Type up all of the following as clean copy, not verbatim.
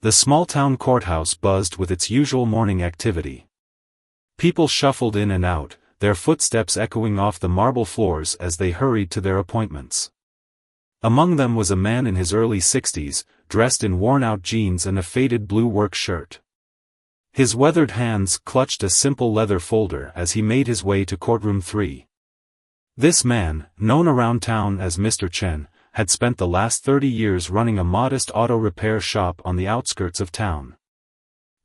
The small-town courthouse buzzed with its usual morning activity. People shuffled in and out, their footsteps echoing off the marble floors as they hurried to their appointments. Among them was a man in his early 60s, dressed in worn-out jeans and a faded blue work shirt. His weathered hands clutched a simple leather folder as he made his way to courtroom 3. This man, known around town as Mr. Chen, had spent the last 30 years running a modest auto repair shop on the outskirts of town.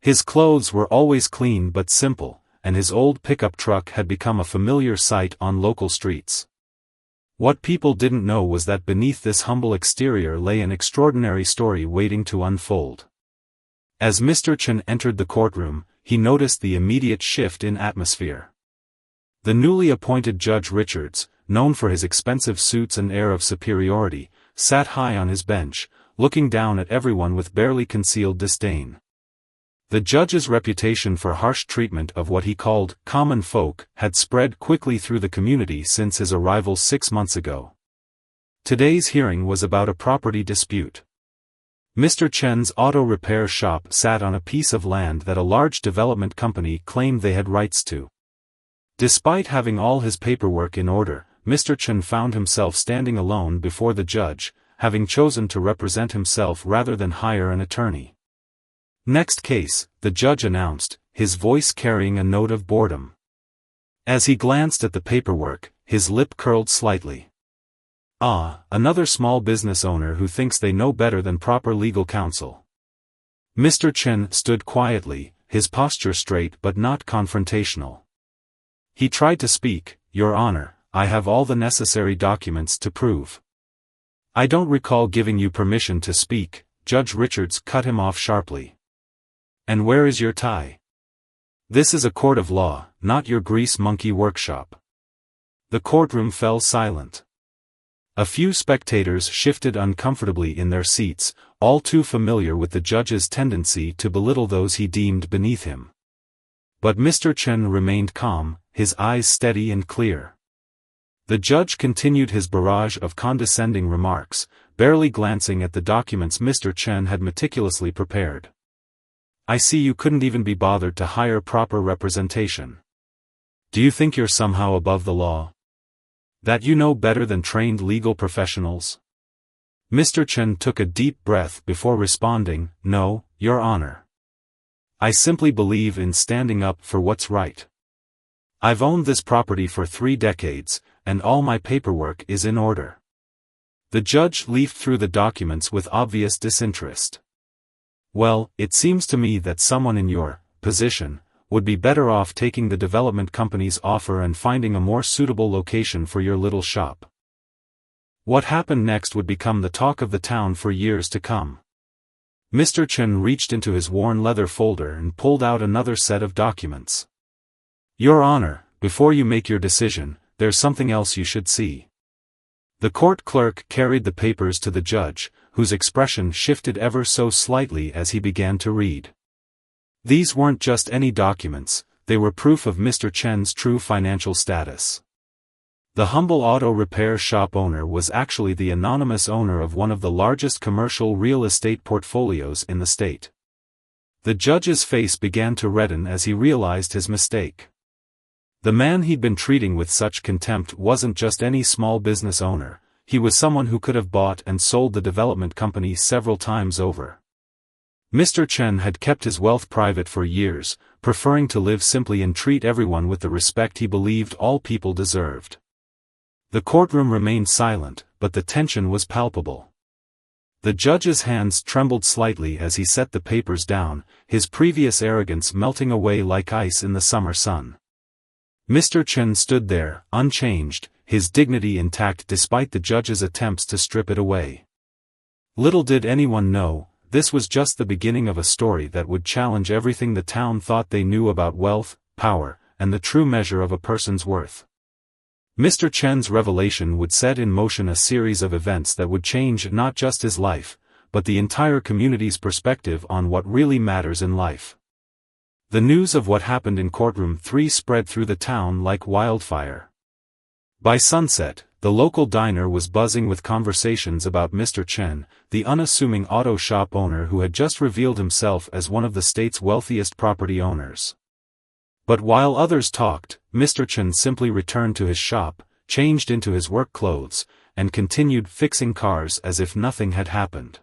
His clothes were always clean but simple, and his old pickup truck had become a familiar sight on local streets. What people didn't know was that beneath this humble exterior lay an extraordinary story waiting to unfold. As Mr. Chen entered the courtroom, he noticed the immediate shift in atmosphere. The newly appointed Judge Richards, known for his expensive suits and air of superiority, sat high on his bench, looking down at everyone with barely concealed disdain. The judge's reputation for harsh treatment of what he called common folk had spread quickly through the community since his arrival 6 months ago. Today's hearing was about a property dispute. Mr. Chen's auto repair shop sat on a piece of land that a large development company claimed they had rights to. Despite having all his paperwork in order, Mr. Chen found himself standing alone before the judge, having chosen to represent himself rather than hire an attorney. "Next case," the judge announced, his voice carrying a note of boredom. As he glanced at the paperwork, his lip curled slightly. Ah, another small business owner who thinks they know better than proper legal counsel. Mr. Chen stood quietly, his posture straight but not confrontational. He tried to speak. "Your Honor, I have all the necessary documents to prove." "I don't recall giving you permission to speak," Judge Richards cut him off sharply. "And where is your tie? This is a court of law, not your grease monkey workshop." The courtroom fell silent. A few spectators shifted uncomfortably in their seats, all too familiar with the judge's tendency to belittle those he deemed beneath him. But Mr. Chen remained calm, his eyes steady and clear. The judge continued his barrage of condescending remarks, barely glancing at the documents Mr. Chen had meticulously prepared. "I see you couldn't even be bothered to hire proper representation. Do you think you're somehow above the law? That you know better than trained legal professionals?" Mr. Chen took a deep breath before responding, "No, Your Honor. I simply believe in standing up for what's right. I've owned this property for 3 decades, and all my paperwork is in order." The judge leafed through the documents with obvious disinterest. "Well, it seems to me that someone in your position would be better off taking the development company's offer and finding a more suitable location for your little shop." What happened next would become the talk of the town for years to come. Mr. Chen reached into his worn leather folder and pulled out another set of documents. "Your Honor, before you make your decision, there's something else you should see." The court clerk carried the papers to the judge, whose expression shifted ever so slightly as he began to read. These weren't just any documents, they were proof of Mr. Chen's true financial status. The humble auto repair shop owner was actually the anonymous owner of one of the largest commercial real estate portfolios in the state. The judge's face began to redden as he realized his mistake. The man he'd been treating with such contempt wasn't just any small business owner, he was someone who could have bought and sold the development company several times over. Mr. Chen had kept his wealth private for years, preferring to live simply and treat everyone with the respect he believed all people deserved. The courtroom remained silent, but the tension was palpable. The judge's hands trembled slightly as he set the papers down, his previous arrogance melting away like ice in the summer sun. Mr. Chen stood there, unchanged, his dignity intact despite the judge's attempts to strip it away. Little did anyone know, this was just the beginning of a story that would challenge everything the town thought they knew about wealth, power, and the true measure of a person's worth. Mr. Chen's revelation would set in motion a series of events that would change not just his life, but the entire community's perspective on what really matters in life. The news of what happened in courtroom 3 spread through the town like wildfire. By sunset, the local diner was buzzing with conversations about Mr. Chen, the unassuming auto shop owner who had just revealed himself as one of the state's wealthiest property owners. But while others talked, Mr. Chen simply returned to his shop, changed into his work clothes, and continued fixing cars as if nothing had happened.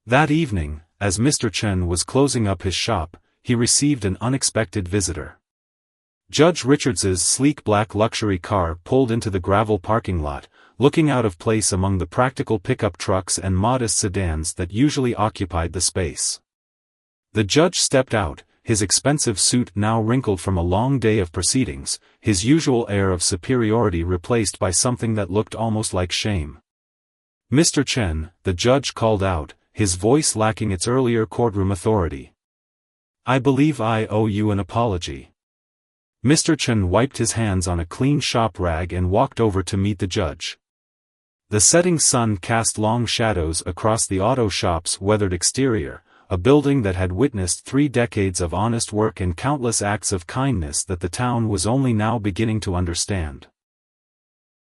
That evening, as Mr. Chen was closing up his shop, he received an unexpected visitor. Judge Richards's sleek black luxury car pulled into the gravel parking lot, looking out of place among the practical pickup trucks and modest sedans that usually occupied the space. The judge stepped out, his expensive suit now wrinkled from a long day of proceedings, his usual air of superiority replaced by something that looked almost like shame. "Mr. Chen," the judge called out, his voice lacking its earlier courtroom authority. "I believe I owe you an apology." Mr. Chen wiped his hands on a clean shop rag and walked over to meet the judge. The setting sun cast long shadows across the auto shop's weathered exterior, a building that had witnessed 3 decades of honest work and countless acts of kindness that the town was only now beginning to understand.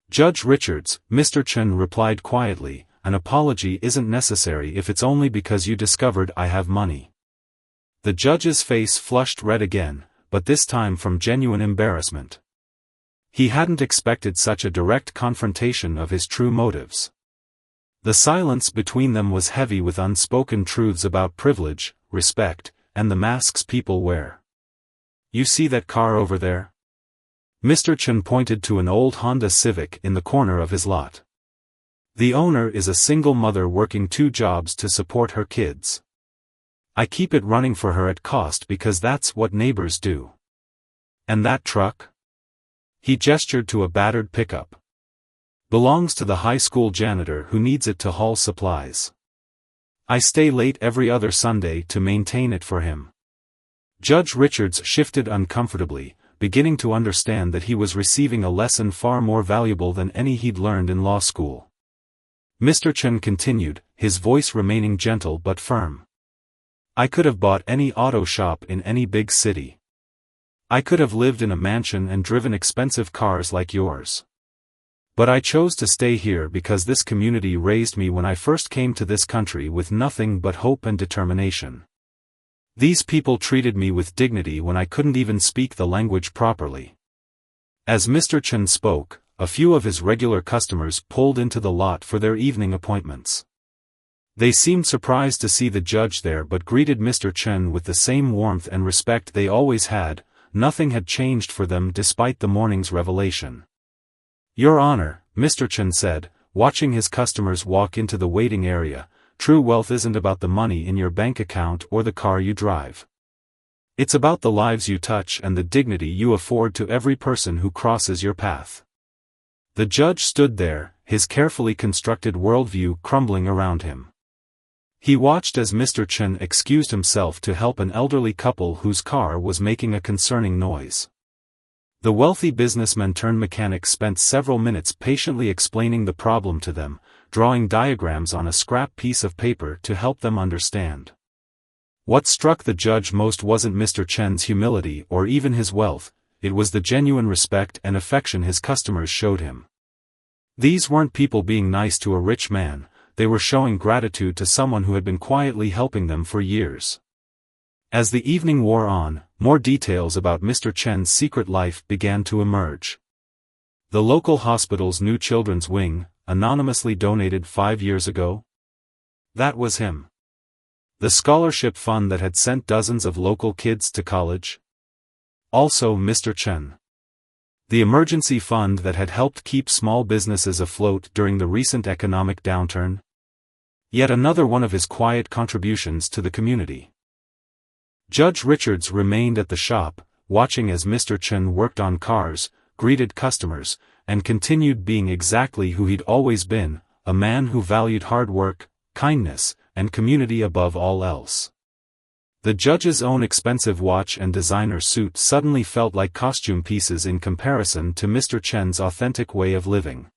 "Judge Richards," Mr. Chen replied quietly, "an apology isn't necessary if it's only because you discovered I have money." The judge's face flushed red again, but this time from genuine embarrassment. He hadn't expected such a direct confrontation of his true motives. The silence between them was heavy with unspoken truths about privilege, respect, and the masks people wear. "You see that car over there?" Mr. Chen pointed to an old Honda Civic in the corner of his lot. "The owner is a single mother working 2 jobs to support her kids. I keep it running for her at cost because that's what neighbors do." "And that truck?" He gestured to a battered pickup. "Belongs to the high school janitor who needs it to haul supplies. I stay late every other Sunday to maintain it for him." Judge Richards shifted uncomfortably, beginning to understand that he was receiving a lesson far more valuable than any he'd learned in law school. Mr. Chen continued, his voice remaining gentle but firm. "I could have bought any auto shop in any big city. I could have lived in a mansion and driven expensive cars like yours. But I chose to stay here because this community raised me when I first came to this country with nothing but hope and determination. These people treated me with dignity when I couldn't even speak the language properly." As Mr. Chen spoke, a few of his regular customers pulled into the lot for their evening appointments. They seemed surprised to see the judge there but greeted Mr. Chen with the same warmth and respect they always had. Nothing had changed for them despite the morning's revelation. "Your Honor," Mr. Chen said, watching his customers walk into the waiting area, "true wealth isn't about the money in your bank account or the car you drive. It's about the lives you touch and the dignity you afford to every person who crosses your path." The judge stood there, his carefully constructed worldview crumbling around him. He watched as Mr. Chen excused himself to help an elderly couple whose car was making a concerning noise. The wealthy businessman-turned-mechanic spent several minutes patiently explaining the problem to them, drawing diagrams on a scrap piece of paper to help them understand. What struck the judge most wasn't Mr. Chen's humility or even his wealth, it was the genuine respect and affection his customers showed him. These weren't people being nice to a rich man, they were showing gratitude to someone who had been quietly helping them for years. As the evening wore on, more details about Mr. Chen's secret life began to emerge. The local hospital's new children's wing, anonymously donated 5 years ago? That was him. The scholarship fund that had sent dozens of local kids to college? Also Mr. Chen. The emergency fund that had helped keep small businesses afloat during the recent economic downturn? Yet another one of his quiet contributions to the community. Judge Richards remained at the shop, watching as Mr. Chen worked on cars, greeted customers, and continued being exactly who he'd always been, a man who valued hard work, kindness, and community above all else. The judge's own expensive watch and designer suit suddenly felt like costume pieces in comparison to Mr. Chen's authentic way of living.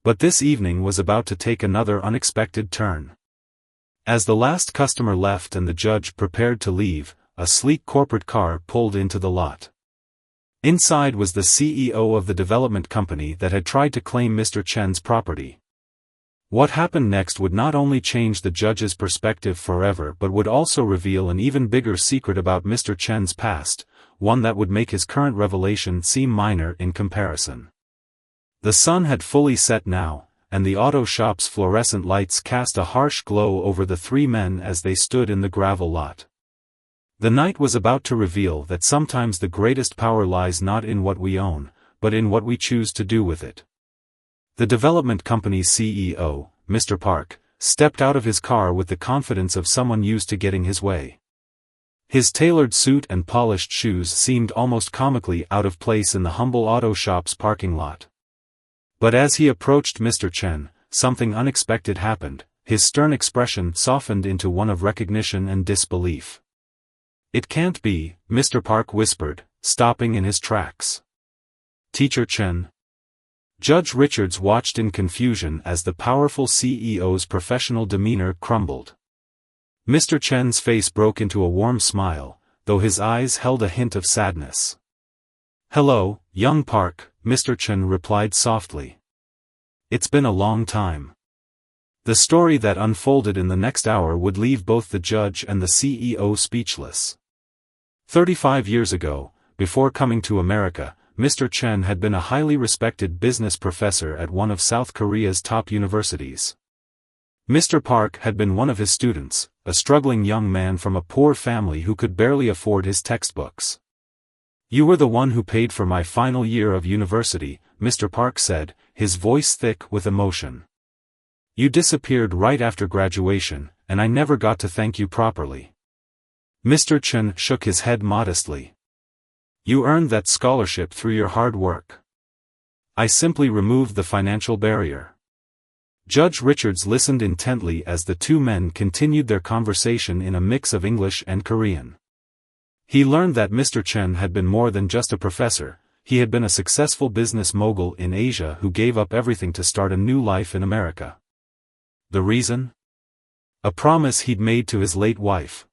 But this evening was about to take another unexpected turn. As the last customer left and the judge prepared to leave, a sleek corporate car pulled into the lot. Inside was the CEO of the development company that had tried to claim Mr. Chen's property. What happened next would not only change the judge's perspective forever but would also reveal an even bigger secret about Mr. Chen's past, one that would make his current revelation seem minor in comparison. The sun had fully set now, and the auto shop's fluorescent lights cast a harsh glow over the three men as they stood in the gravel lot. The night was about to reveal that sometimes the greatest power lies not in what we own, but in what we choose to do with it. The development company's CEO, Mr. Park, stepped out of his car with the confidence of someone used to getting his way. His tailored suit and polished shoes seemed almost comically out of place in the humble auto shop's parking lot. But as he approached Mr. Chen, something unexpected happened. His stern expression softened into one of recognition and disbelief. "It can't be," Mr. Park whispered, stopping in his tracks. "Teacher Chen?" Judge Richards watched in confusion as the powerful CEO's professional demeanor crumbled. Mr. Chen's face broke into a warm smile, though his eyes held a hint of sadness. "Hello, young Park," Mr. Chen replied softly. "It's been a long time." The story that unfolded in the next hour would leave both the judge and the CEO speechless. 35 years ago, before coming to America, Mr. Chen had been a highly respected business professor at one of South Korea's top universities. Mr. Park had been one of his students, a struggling young man from a poor family who could barely afford his textbooks. "You were the one who paid for my final year of university," Mr. Park said, his voice thick with emotion. "You disappeared right after graduation, and I never got to thank you properly." Mr. Chen shook his head modestly. "You earned that scholarship through your hard work. I simply removed the financial barrier." Judge Richards listened intently as the two men continued their conversation in a mix of English and Korean. He learned that Mr. Chen had been more than just a professor. He had been a successful business mogul in Asia who gave up everything to start a new life in America. The reason? A promise he'd made to his late wife.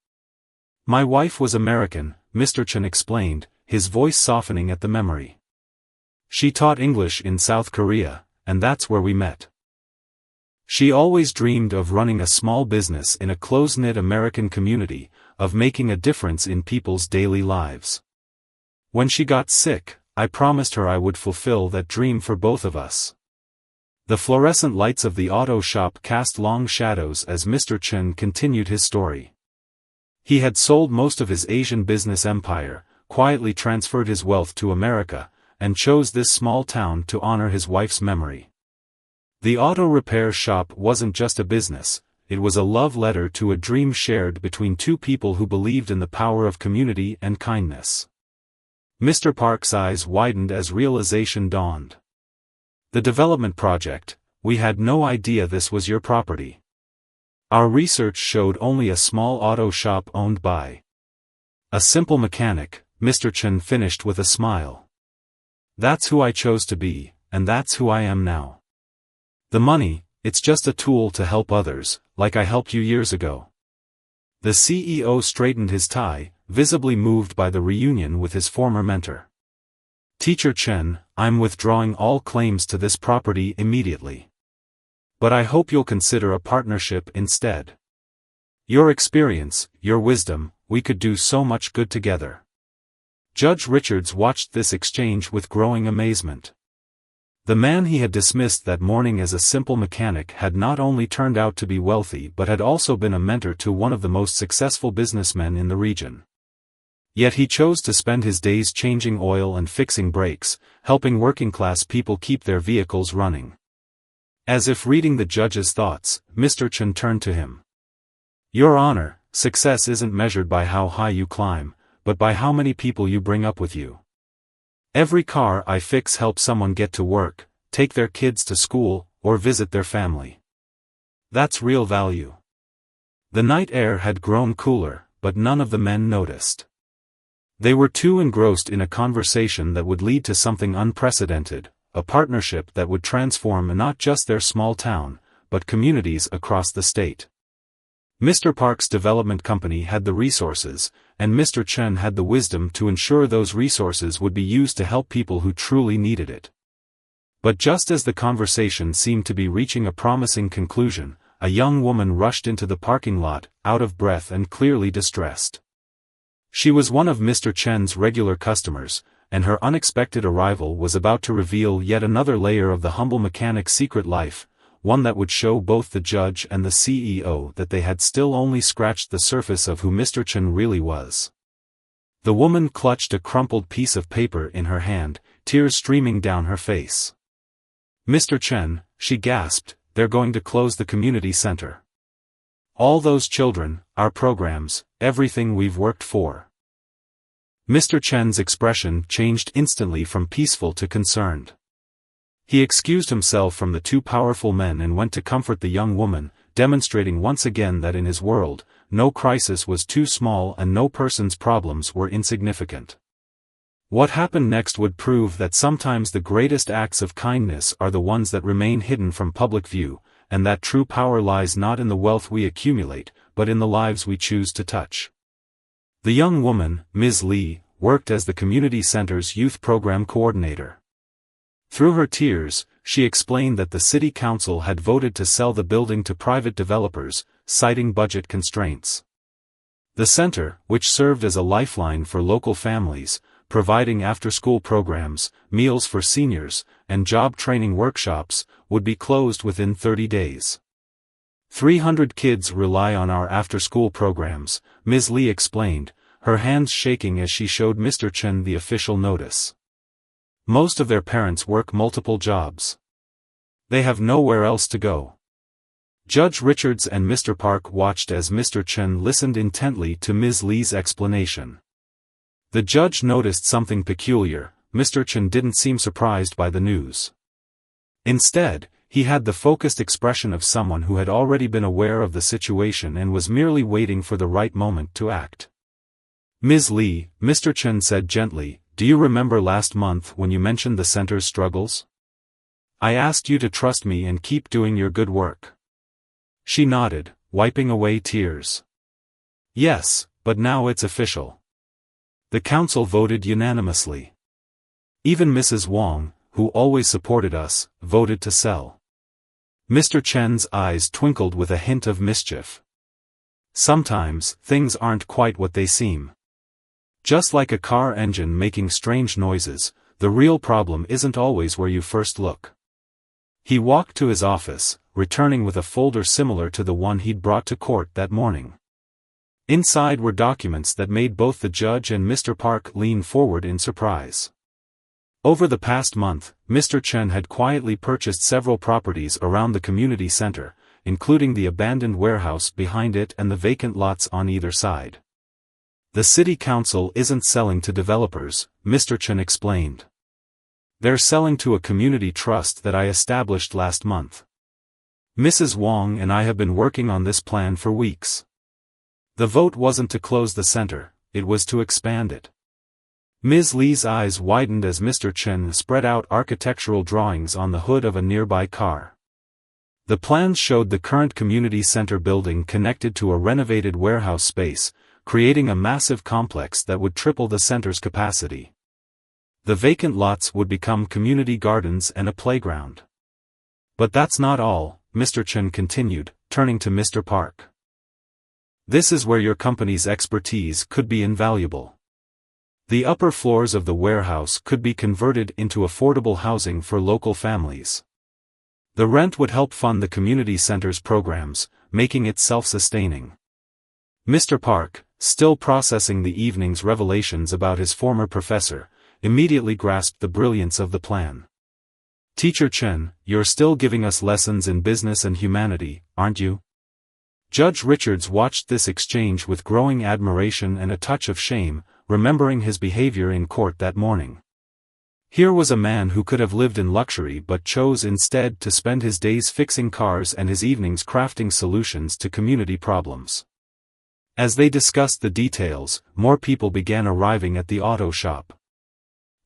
"My wife was American," Mr. Chen explained, his voice softening at the memory. "She taught English in South Korea, and that's where we met. She always dreamed of running a small business in a close-knit American community, of making a difference in people's daily lives. When she got sick, I promised her I would fulfill that dream for both of us." The fluorescent lights of the auto shop cast long shadows as Mr. Chen continued his story. He had sold most of his Asian business empire, quietly transferred his wealth to America, and chose this small town to honor his wife's memory. The auto repair shop wasn't just a business, it was a love letter to a dream shared between two people who believed in the power of community and kindness. Mr. Park's eyes widened as realization dawned. "The development project, we had no idea this was your property. Our research showed only a small auto shop owned by a simple mechanic," Mr. Chen finished with a smile. "That's who I chose to be, and that's who I am now. The money, it's just a tool to help others, like I helped you years ago." The CEO straightened his tie, visibly moved by the reunion with his former mentor. "Teacher Chen, I'm withdrawing all claims to this property immediately. But I hope you'll consider a partnership instead. Your experience, your wisdom, we could do so much good together." Judge Richards watched this exchange with growing amazement. The man he had dismissed that morning as a simple mechanic had not only turned out to be wealthy but had also been a mentor to one of the most successful businessmen in the region. Yet he chose to spend his days changing oil and fixing brakes, helping working-class people keep their vehicles running. As if reading the judge's thoughts, Mr. Chen turned to him. "Your Honor, success isn't measured by how high you climb, but by how many people you bring up with you. Every car I fix helps someone get to work, take their kids to school, or visit their family. That's real value." The night air had grown cooler, but none of the men noticed. They were too engrossed in a conversation that would lead to something unprecedented, a partnership that would transform not just their small town, but communities across the state. Mr. Park's development company had the resources, and Mr. Chen had the wisdom to ensure those resources would be used to help people who truly needed it. But just as the conversation seemed to be reaching a promising conclusion, a young woman rushed into the parking lot, out of breath and clearly distressed. She was one of Mr. Chen's regular customers, and her unexpected arrival was about to reveal yet another layer of the humble mechanic's secret life, one that would show both the judge and the CEO that they had still only scratched the surface of who Mr. Chen really was. The woman clutched a crumpled piece of paper in her hand, tears streaming down her face. "Mr. Chen," she gasped, "they're going to close the community center. All those children, our programs, everything we've worked for." Mr. Chen's expression changed instantly from peaceful to concerned. He excused himself from the two powerful men and went to comfort the young woman, demonstrating once again that in his world, no crisis was too small and no person's problems were insignificant. What happened next would prove that sometimes the greatest acts of kindness are the ones that remain hidden from public view, and that true power lies not in the wealth we accumulate, but in the lives we choose to touch. The young woman, Ms. Li, worked as the community center's youth program coordinator. Through her tears, she explained that the city council had voted to sell the building to private developers, citing budget constraints. The center, which served as a lifeline for local families, providing after-school programs, meals for seniors, and job training workshops, would be closed within 30 days. 300 kids rely on our after-school programs, Ms. Li explained, her hands shaking as she showed Mr. Chen the official notice. Most of their parents work multiple jobs. They have nowhere else to go. Judge Richards and Mr. Park watched as Mr. Chen listened intently to Ms. Li's explanation. The judge noticed something peculiar. Mr. Chen didn't seem surprised by the news. Instead, he had the focused expression of someone who had already been aware of the situation and was merely waiting for the right moment to act. "Ms. Li," Mr. Chen said gently, "do you remember last month when you mentioned the center's struggles? I asked you to trust me and keep doing your good work." She nodded, wiping away tears. "Yes, but now it's official." The council voted unanimously. Even Mrs. Wang, who always supported us, voted to sell. Mr. Chen's eyes twinkled with a hint of mischief. Sometimes, things aren't quite what they seem. Just like a car engine making strange noises, the real problem isn't always where you first look. He walked to his office, returning with a folder similar to the one he'd brought to court that morning. Inside were documents that made both the judge and Mr. Park lean forward in surprise. Over the past month, Mr. Chen had quietly purchased several properties around the community center, including the abandoned warehouse behind it and the vacant lots on either side. "The city council isn't selling to developers," Mr. Chen explained. "They're selling to a community trust that I established last month. Mrs. Wang and I have been working on this plan for weeks. The vote wasn't to close the center, it was to expand it." Ms. Li's eyes widened as Mr. Chen spread out architectural drawings on the hood of a nearby car. The plans showed the current community center building connected to a renovated warehouse space, creating a massive complex that would triple the center's capacity. The vacant lots would become community gardens and a playground. "But that's not all," Mr. Chen continued, turning to Mr. Park. "This is where your company's expertise could be invaluable. The upper floors of the warehouse could be converted into affordable housing for local families. The rent would help fund the community center's programs, making it self-sustaining." Mr. Park, still processing the evening's revelations about his former professor, immediately grasped the brilliance of the plan. "Teacher Chen, you're still giving us lessons in business and humanity, aren't you?" Judge Richards watched this exchange with growing admiration and a touch of shame, remembering his behavior in court that morning. Here was a man who could have lived in luxury but chose instead to spend his days fixing cars and his evenings crafting solutions to community problems. As they discussed the details, more people began arriving at the auto shop.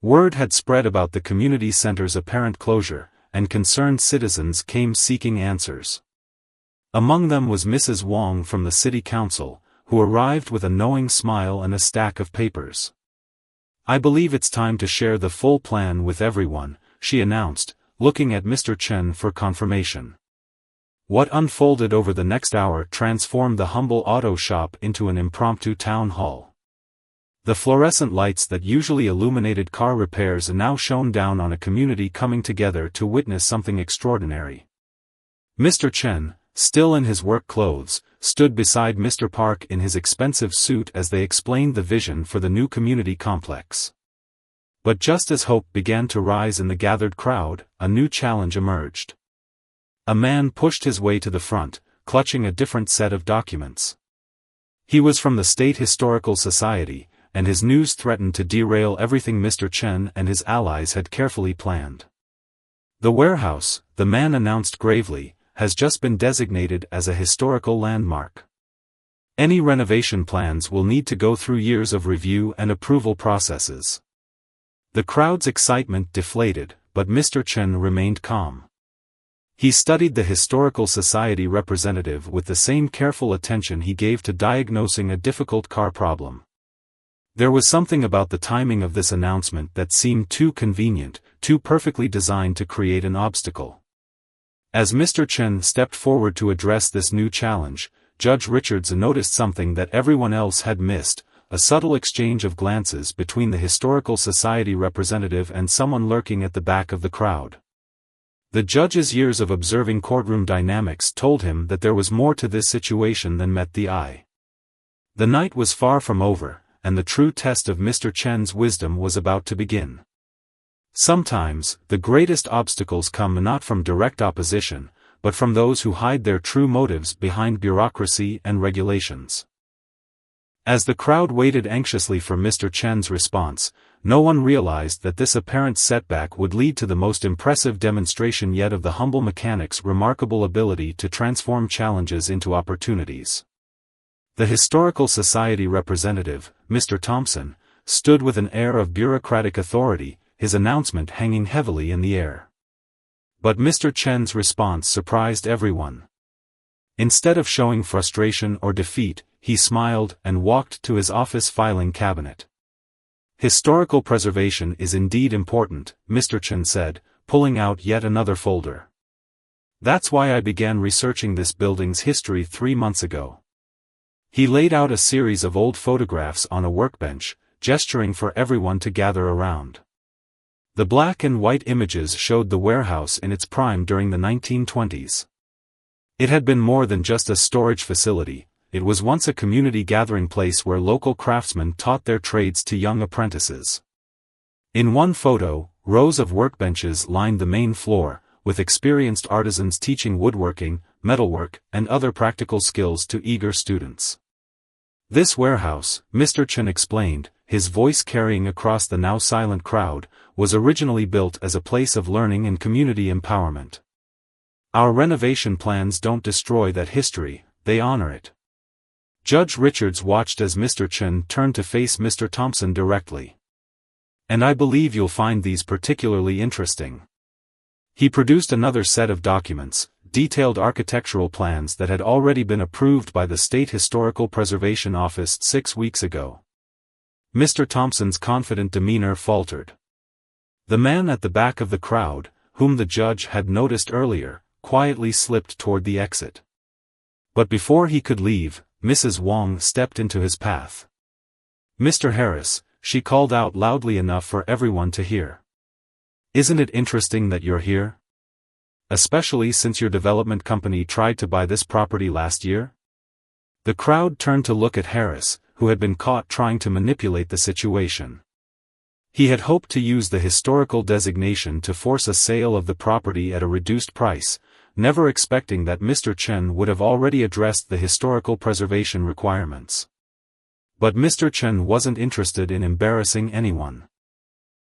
Word had spread about the community center's apparent closure, and concerned citizens came seeking answers. Among them was Mrs. Wong from the city council, who arrived with a knowing smile and a stack of papers. "I believe it's time to share the full plan with everyone," she announced, looking at Mr. Chen for confirmation. What unfolded over the next hour transformed the humble auto shop into an impromptu town hall. The fluorescent lights that usually illuminated car repairs now shone down on a community coming together to witness something extraordinary. Mr. Chen, still in his work clothes, stood beside Mr. Park in his expensive suit as they explained the vision for the new community complex. But just as hope began to rise in the gathered crowd, a new challenge emerged. A man pushed his way to the front, clutching a different set of documents. He was from the State Historical Society, and his news threatened to derail everything Mr. Chen and his allies had carefully planned. "The warehouse," the man announced gravely, "has just been designated as a historical landmark. Any renovation plans will need to go through years of review and approval processes." The crowd's excitement deflated, but Mr. Chen remained calm. He studied the Historical Society representative with the same careful attention he gave to diagnosing a difficult car problem. There was something about the timing of this announcement that seemed too convenient, too perfectly designed to create an obstacle. As Mr. Chen stepped forward to address this new challenge, Judge Richards noticed something that everyone else had missed, a subtle exchange of glances between the Historical Society representative and someone lurking at the back of the crowd. The judge's years of observing courtroom dynamics told him that there was more to this situation than met the eye. The night was far from over, and the true test of Mr. Chen's wisdom was about to begin. Sometimes, the greatest obstacles come not from direct opposition, but from those who hide their true motives behind bureaucracy and regulations. As the crowd waited anxiously for Mr. Chen's response, no one realized that this apparent setback would lead to the most impressive demonstration yet of the humble mechanic's remarkable ability to transform challenges into opportunities. The Historical Society representative, Mr. Thompson, stood with an air of bureaucratic authority, his announcement hanging heavily in the air. But Mr. Chen's response surprised everyone. Instead of showing frustration or defeat, he smiled and walked to his office filing cabinet. "Historical preservation is indeed important," Mr. Chen said, pulling out yet another folder. "That's why I began researching this building's history 3 months ago." He laid out a series of old photographs on a workbench, gesturing for everyone to gather around. The black and white images showed the warehouse in its prime during the 1920s. It had been more than just a storage facility. It was once a community gathering place where local craftsmen taught their trades to young apprentices. In one photo, rows of workbenches lined the main floor, with experienced artisans teaching woodworking, metalwork, and other practical skills to eager students. "This warehouse," Mr. Chen explained, his voice carrying across the now silent crowd, was originally built as a place of learning and community empowerment. Our renovation plans don't destroy that history, they honor it." Judge Richards watched as Mr. Chen turned to face Mr. Thompson directly. "And I believe you'll find these particularly interesting." He produced another set of documents, detailed architectural plans that had already been approved by the State Historical Preservation Office 6 weeks ago. Mr. Thompson's confident demeanor faltered. The man at the back of the crowd, whom the judge had noticed earlier, quietly slipped toward the exit. But before he could leave, Mrs. Wong stepped into his path. "Mr. Harris," she called out loudly enough for everyone to hear. "Isn't it interesting that you're here? Especially since your development company tried to buy this property last year?" The crowd turned to look at Harris, who had been caught trying to manipulate the situation. He had hoped to use the historical designation to force a sale of the property at a reduced price, never expecting that Mr. Chen would have already addressed the historical preservation requirements. But Mr. Chen wasn't interested in embarrassing anyone.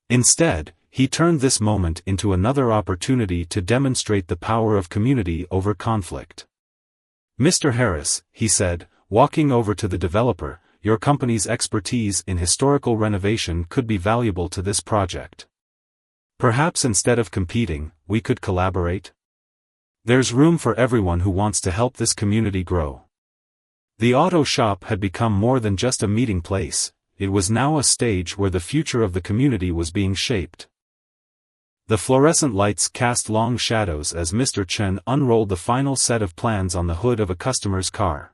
Instead, he turned this moment into another opportunity to demonstrate the power of community over conflict. "Mr. Harris," he said, walking over to the developer, "your company's expertise in historical renovation could be valuable to this project. Perhaps instead of competing, we could collaborate?" There's room for everyone who wants to help this community grow. The auto shop had become more than just a meeting place, it was now a stage where the future of the community was being shaped. The fluorescent lights cast long shadows as Mr. Chen unrolled the final set of plans on the hood of a customer's car.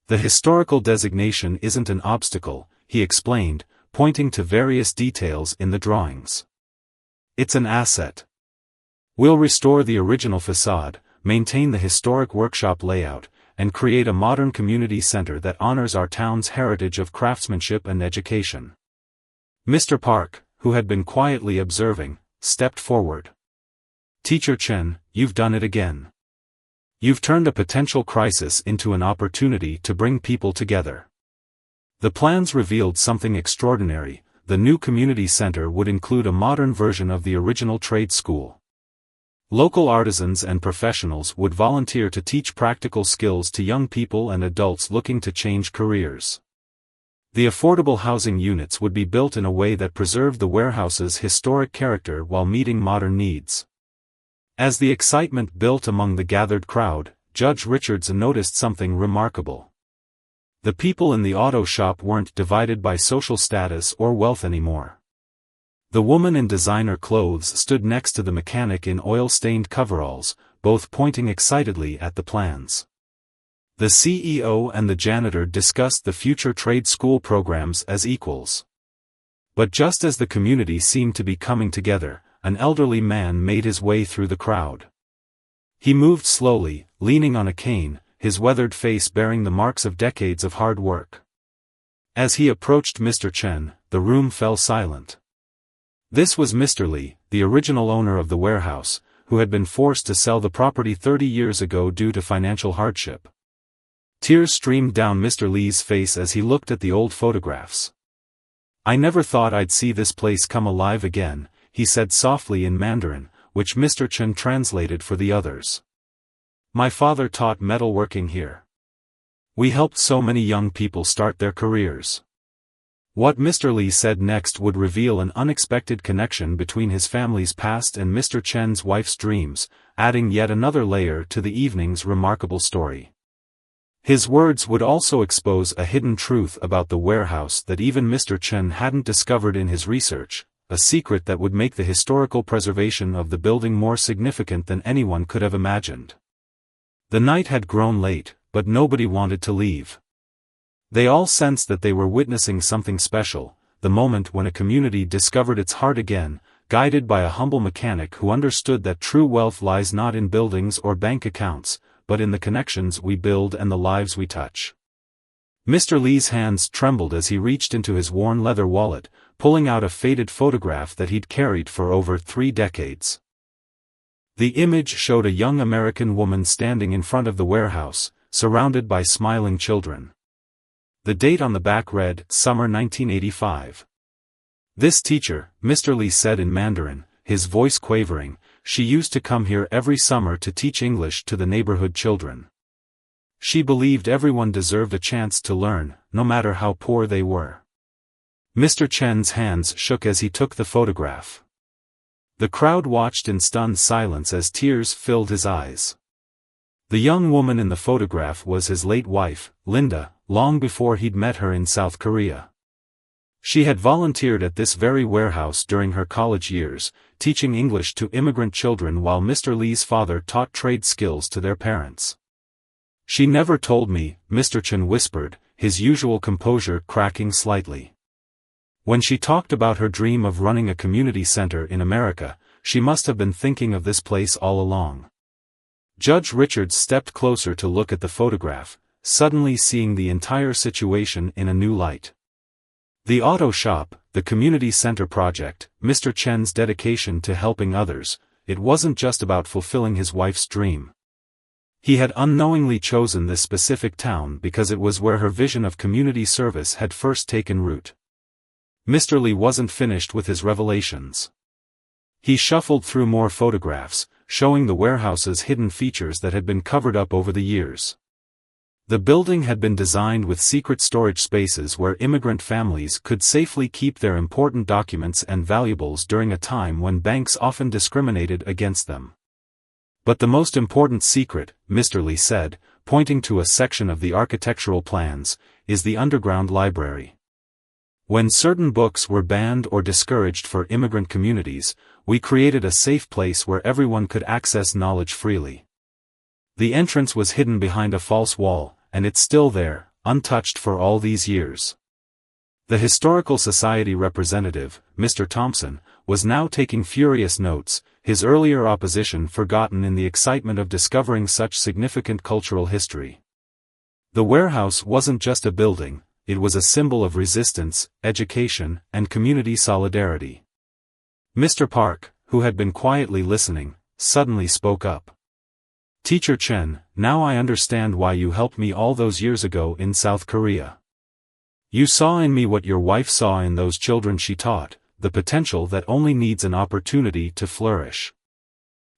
The historical designation isn't an obstacle, he explained, pointing to various details in the drawings. It's an asset. We'll restore the original facade, maintain the historic workshop layout, and create a modern community center that honors our town's heritage of craftsmanship and education. Mr. Park, who had been quietly observing, stepped forward. Teacher Chen, you've done it again. You've turned a potential crisis into an opportunity to bring people together. The plans revealed something extraordinary. The new community center would include a modern version of the original trade school. Local artisans and professionals would volunteer to teach practical skills to young people and adults looking to change careers. The affordable housing units would be built in a way that preserved the warehouse's historic character while meeting modern needs. As the excitement built among the gathered crowd, Judge Richards noticed something remarkable. The people in the auto shop weren't divided by social status or wealth anymore. The woman in designer clothes stood next to the mechanic in oil-stained coveralls, both pointing excitedly at the plans. The CEO and the janitor discussed the future trade school programs as equals. But just as the community seemed to be coming together, an elderly man made his way through the crowd. He moved slowly, leaning on a cane, his weathered face bearing the marks of decades of hard work. As he approached Mr. Chen, the room fell silent. This was Mr. Li, the original owner of the warehouse, who had been forced to sell the property 30 years ago due to financial hardship. Tears streamed down Mr. Li's face as he looked at the old photographs. I never thought I'd see this place come alive again, he said softly in Mandarin, which Mr. Chen translated for the others. My father taught metalworking here. We helped so many young people start their careers. What Mr. Li said next would reveal an unexpected connection between his family's past and Mr. Chen's wife's dreams, adding yet another layer to the evening's remarkable story. His words would also expose a hidden truth about the warehouse that even Mr. Chen hadn't discovered in his research, a secret that would make the historical preservation of the building more significant than anyone could have imagined. The night had grown late, but nobody wanted to leave. They all sensed that they were witnessing something special, the moment when a community discovered its heart again, guided by a humble mechanic who understood that true wealth lies not in buildings or bank accounts, but in the connections we build and the lives we touch. Mr. Li's hands trembled as he reached into his worn leather wallet, pulling out a faded photograph that he'd carried for over 3 decades. The image showed a young American woman standing in front of the warehouse, surrounded by smiling children. The date on the back read, Summer 1985. This teacher, Mr. Li said in Mandarin, his voice quavering, she used to come here every summer to teach English to the neighborhood children. She believed everyone deserved a chance to learn, no matter how poor they were. Mr. Chen's hands shook as he took the photograph. The crowd watched in stunned silence as tears filled his eyes. The young woman in the photograph was his late wife, Linda, long before he'd met her in South Korea. She had volunteered at this very warehouse during her college years, teaching English to immigrant children while Mr. Li's father taught trade skills to their parents. She never told me, Mr. Chen whispered, his usual composure cracking slightly. When she talked about her dream of running a community center in America, she must have been thinking of this place all along. Judge Richards stepped closer to look at the photograph, suddenly seeing the entire situation in a new light. The auto shop, the community center project, Mr. Chen's dedication to helping others, it wasn't just about fulfilling his wife's dream. He had unknowingly chosen this specific town because it was where her vision of community service had first taken root. Mr. Li wasn't finished with his revelations. He shuffled through more photographs, showing the warehouse's hidden features that had been covered up over the years. The building had been designed with secret storage spaces where immigrant families could safely keep their important documents and valuables during a time when banks often discriminated against them. But the most important secret, Mr. Lee said, pointing to a section of the architectural plans, is the underground library. When certain books were banned or discouraged for immigrant communities, we created a safe place where everyone could access knowledge freely. The entrance was hidden behind a false wall, and it's still there, untouched for all these years. The Historical Society representative, Mr. Thompson, was now taking furious notes, his earlier opposition forgotten in the excitement of discovering such significant cultural history. The warehouse wasn't just a building, it was a symbol of resistance, education, and community solidarity. Mr. Park, who had been quietly listening, suddenly spoke up. "Teacher Chen, now I understand why you helped me all those years ago in South Korea. You saw in me what your wife saw in those children she taught, the potential that only needs an opportunity to flourish."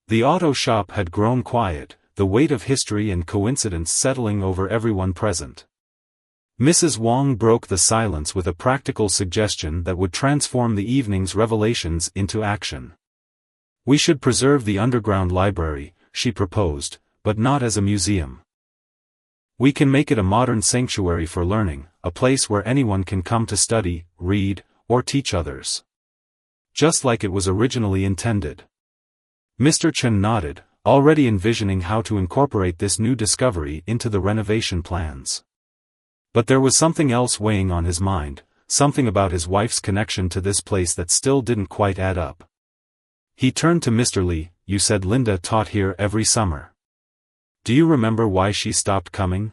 The auto shop had grown quiet, the weight of history and coincidence settling over everyone present. Mrs. Wong broke the silence with a practical suggestion that would transform the evening's revelations into action. "We should preserve the underground library," she proposed, "but not as a museum. We can make it a modern sanctuary for learning, a place where anyone can come to study, read, or teach others. Just like it was originally intended." Mr. Chen nodded, already envisioning how to incorporate this new discovery into the renovation plans. But there was something else weighing on his mind, something about his wife's connection to this place that still didn't quite add up. He turned to Mr. Lee. "You said Linda taught here every summer. Do you remember why she stopped coming?"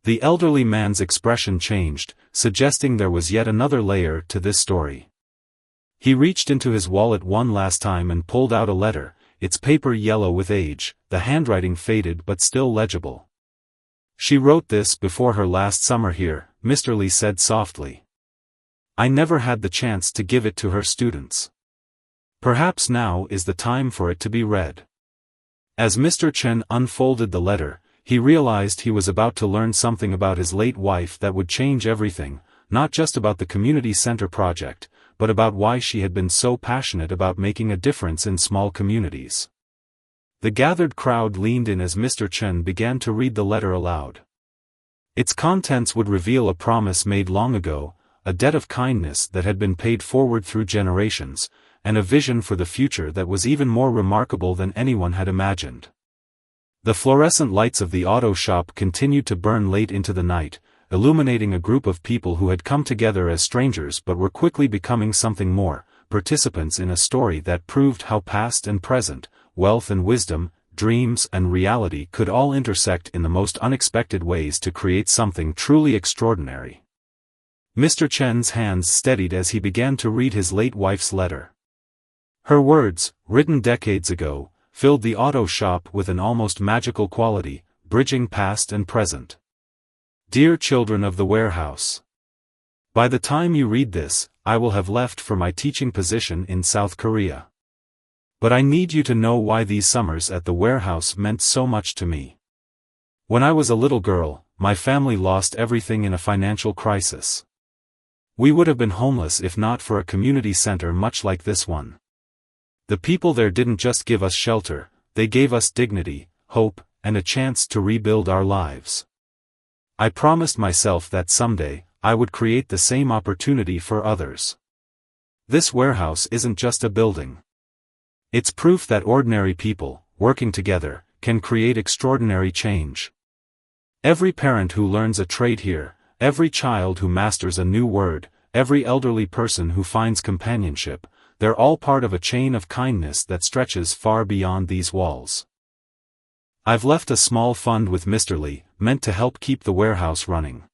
The elderly man's expression changed, suggesting there was yet another layer to this story. He reached into his wallet one last time and pulled out a letter, its paper yellow with age, the handwriting faded but still legible. "She wrote this before her last summer here," Mr. Lee said softly. "I never had the chance to give it to her students. Perhaps now is the time for it to be read." As Mr. Chen unfolded the letter, he realized he was about to learn something about his late wife that would change everything, not just about the community center project, but about why she had been so passionate about making a difference in small communities. The gathered crowd leaned in as Mr. Chen began to read the letter aloud. Its contents would reveal a promise made long ago, a debt of kindness that had been paid forward through generations, and a vision for the future that was even more remarkable than anyone had imagined. The fluorescent lights of the auto shop continued to burn late into the night, illuminating a group of people who had come together as strangers but were quickly becoming something more, participants in a story that proved how past and present, wealth and wisdom, dreams and reality could all intersect in the most unexpected ways to create something truly extraordinary. Mr. Chen's hands steadied as he began to read his late wife's letter. Her words, written decades ago, filled the auto shop with an almost magical quality, bridging past and present. "Dear children of the warehouse. By the time you read this, I will have left for my teaching position in South Korea. But I need you to know why these summers at the warehouse meant so much to me. When I was a little girl, my family lost everything in a financial crisis. We would have been homeless if not for a community center much like this one. The people there didn't just give us shelter, they gave us dignity, hope, and a chance to rebuild our lives. I promised myself that someday, I would create the same opportunity for others. This warehouse isn't just a building. It's proof that ordinary people, working together, can create extraordinary change. Every parent who learns a trade here, every child who masters a new word, every elderly person who finds companionship, they're all part of a chain of kindness that stretches far beyond these walls. I've left a small fund with Mr. Lee, meant to help keep the warehouse running.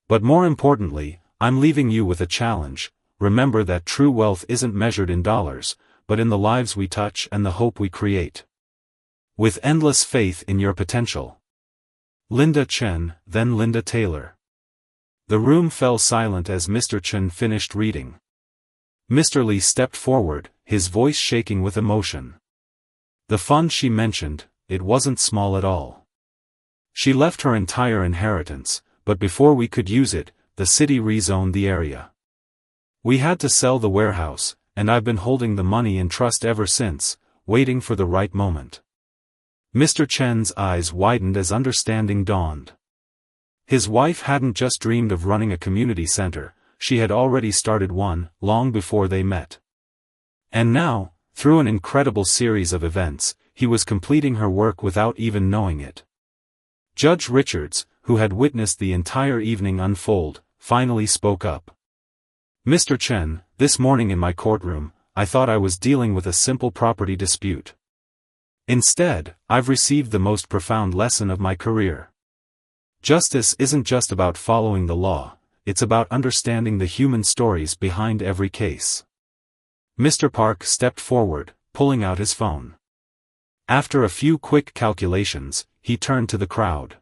But more importantly, I'm leaving you with a challenge. Remember that true wealth isn't measured in dollars, but in the lives we touch and the hope we create. With endless faith in your potential. Linda Chen, then Linda Taylor. The room fell silent as Mr. Chen finished reading. Mr. Lee stepped forward, his voice shaking with emotion. The fund she mentioned, it wasn't small at all. She left her entire inheritance, but before we could use it, the city rezoned the area. We had to sell the warehouse, and I've been holding the money in trust ever since, waiting for the right moment. Mr. Chen's eyes widened as understanding dawned. His wife hadn't just dreamed of running a community center, she had already started one, long before they met. And now, through an incredible series of events, he was completing her work without even knowing it. Judge Richards, who had witnessed the entire evening unfold, finally spoke up. "Mr. Chen, this morning in my courtroom, I thought I was dealing with a simple property dispute. Instead, I've received the most profound lesson of my career. Justice isn't just about following the law, it's about understanding the human stories behind every case." Mr. Park stepped forward, pulling out his phone. After a few quick calculations, he turned to the crowd.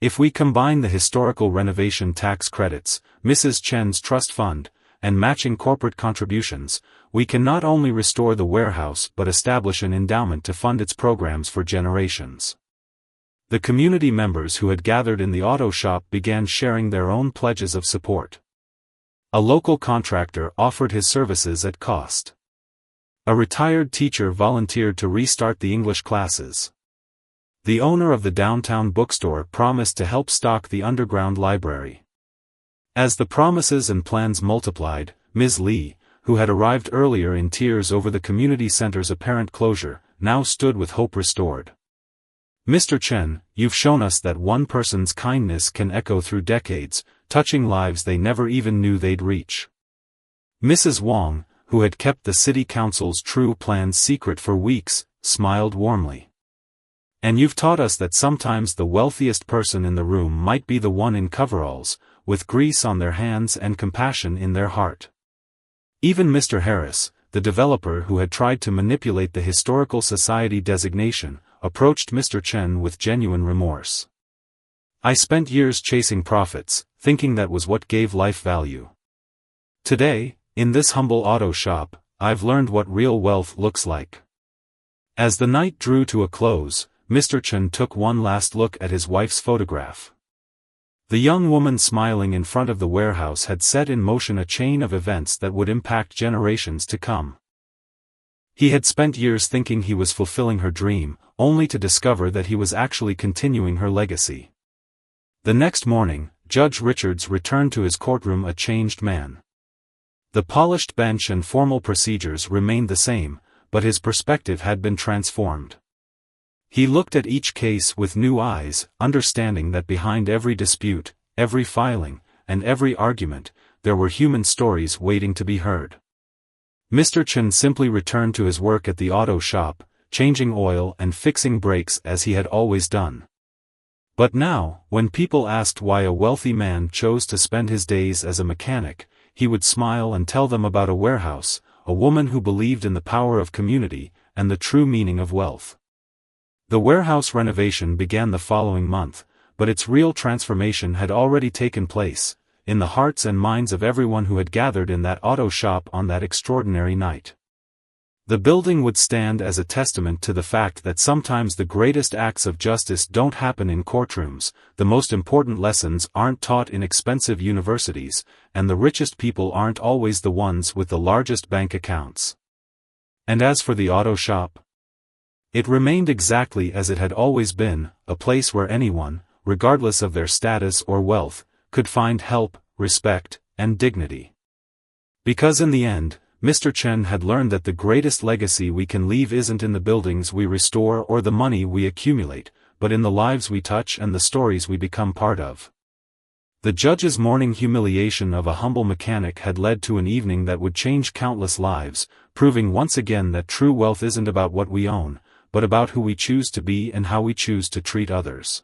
"If we combine the historical renovation tax credits, Mrs. Chen's trust fund, and matching corporate contributions, we can not only restore the warehouse but establish an endowment to fund its programs for generations." The community members who had gathered in the auto shop began sharing their own pledges of support. A local contractor offered his services at cost. A retired teacher volunteered to restart the English classes. The owner of the downtown bookstore promised to help stock the underground library. As the promises and plans multiplied, Ms. Lee, who had arrived earlier in tears over the community center's apparent closure, now stood with hope restored. "Mr. Chen, you've shown us that one person's kindness can echo through decades, touching lives they never even knew they'd reach." Mrs. Wong, who had kept the city council's true plans secret for weeks, smiled warmly. "And you've taught us that sometimes the wealthiest person in the room might be the one in coveralls, with grease on their hands and compassion in their heart." Even Mr. Harris, the developer who had tried to manipulate the Historical Society designation, approached Mr. Chen with genuine remorse. "I spent years chasing profits, thinking that was what gave life value. Today, in this humble auto shop, I've learned what real wealth looks like." As the night drew to a close, Mr. Chen took one last look at his wife's photograph. The young woman smiling in front of the warehouse had set in motion a chain of events that would impact generations to come. He had spent years thinking he was fulfilling her dream, only to discover that he was actually continuing her legacy. The next morning, Judge Richards returned to his courtroom a changed man. The polished bench and formal procedures remained the same, but his perspective had been transformed. He looked at each case with new eyes, understanding that behind every dispute, every filing, and every argument, there were human stories waiting to be heard. Mr. Chen simply returned to his work at the auto shop, changing oil and fixing brakes as he had always done. But now, when people asked why a wealthy man chose to spend his days as a mechanic, he would smile and tell them about a warehouse, a woman who believed in the power of community, and the true meaning of wealth. The warehouse renovation began the following month, but its real transformation had already taken place, in the hearts and minds of everyone who had gathered in that auto shop on that extraordinary night. The building would stand as a testament to the fact that sometimes the greatest acts of justice don't happen in courtrooms, the most important lessons aren't taught in expensive universities, and the richest people aren't always the ones with the largest bank accounts. And as for the auto shop, it remained exactly as it had always been, a place where anyone, regardless of their status or wealth, could find help, respect, and dignity. Because in the end, Mr. Chen had learned that the greatest legacy we can leave isn't in the buildings we restore or the money we accumulate, but in the lives we touch and the stories we become part of. The judge's morning humiliation of a humble mechanic had led to an evening that would change countless lives, proving once again that true wealth isn't about what we own, but about who we choose to be and how we choose to treat others.